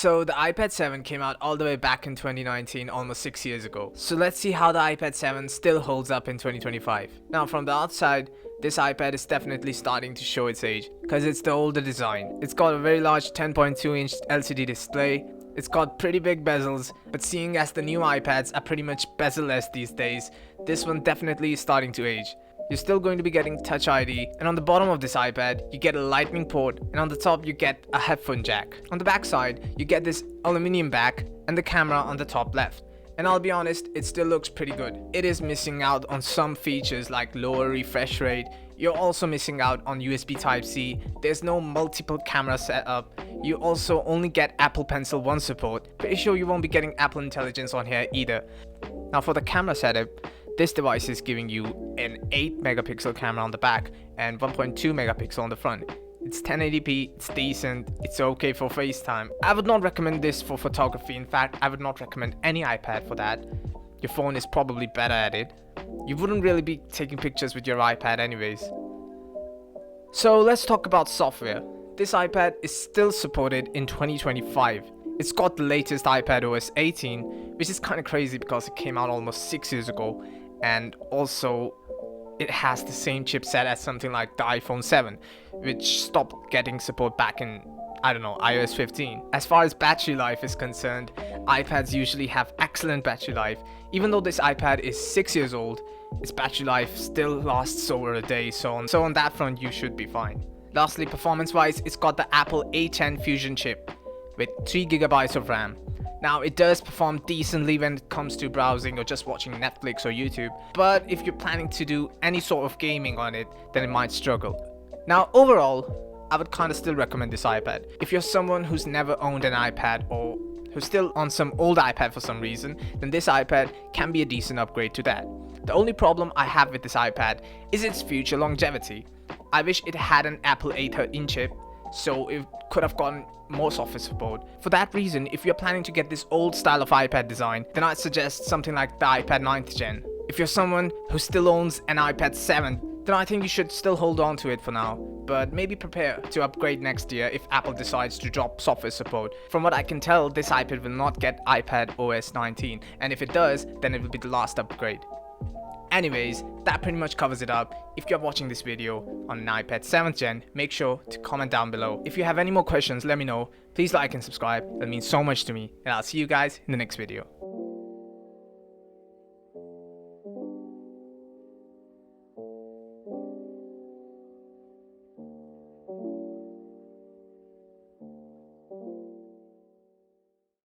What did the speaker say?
So the iPad 7 came out all the way back in 2019, almost 6 years ago. So let's see how the iPad 7 still holds up in 2025. Now from the outside, this iPad is definitely starting to show its age, because it's the older design. It's got a very large 10.2-inch LCD display. It's got pretty big bezels, but seeing as the new iPads are pretty much bezel-less these days, this one definitely is starting to age. You're still going to be getting Touch ID, and on the bottom of this iPad, you get a lightning port, and on the top you get a headphone jack. On the back side, you get this aluminium back and the camera on the top left. And I'll be honest, it still looks pretty good. It is missing out on some features like lower refresh rate. You're also missing out on USB Type-C. There's no multiple camera setup. You also only get Apple Pencil 1 support. Pretty sure you won't be getting Apple Intelligence on here either. Now for the camera setup, this device is giving you an 8 megapixel camera on the back and 1.2 megapixel on the front. It's 1080p, it's decent, it's okay for FaceTime. I would not recommend this for photography. In fact, I would not recommend any iPad for that. Your phone is probably better at it. You wouldn't really be taking pictures with your iPad anyways. So let's talk about software. This iPad is still supported in 2025. It's got the latest iPad OS 18, which is kind of crazy because it came out almost 6 years ago, and also it has the same chipset as something like the iPhone 7, which stopped getting support back in, I don't know, iOS 15. As far as battery life is concerned, iPads usually have excellent battery life. Even though this iPad is 6 years old, its battery life still lasts over a day, so on that front you should be fine. Lastly, performance-wise, it's got the Apple A10 Fusion chip with 3GB of RAM. Now, it does perform decently when it comes to browsing or just watching Netflix or YouTube, but if you're planning to do any sort of gaming on it, then it might struggle. Now, overall, I would kind of still recommend this iPad. If you're someone who's never owned an iPad or who's still on some old iPad for some reason, then this iPad can be a decent upgrade to that. The only problem I have with this iPad is its future longevity. I wish it had an Apple A13 chip, so it could have gotten more software support. For that reason, if you're planning to get this old style of iPad design, then I'd suggest something like the iPad 9th gen. If you're someone who still owns an iPad 7, then I think you should still hold on to it for now, but maybe prepare to upgrade next year if Apple decides to drop software support. From what I can tell, this iPad will not get iPad OS 19, and if it does, then it will be the last upgrade. Anyways, that pretty much covers it up. If you're watching this video on an iPad 7th gen, make sure to comment down below. If you have any more questions, let me know. Please like and subscribe, that means so much to me, and I'll see you guys in the next video.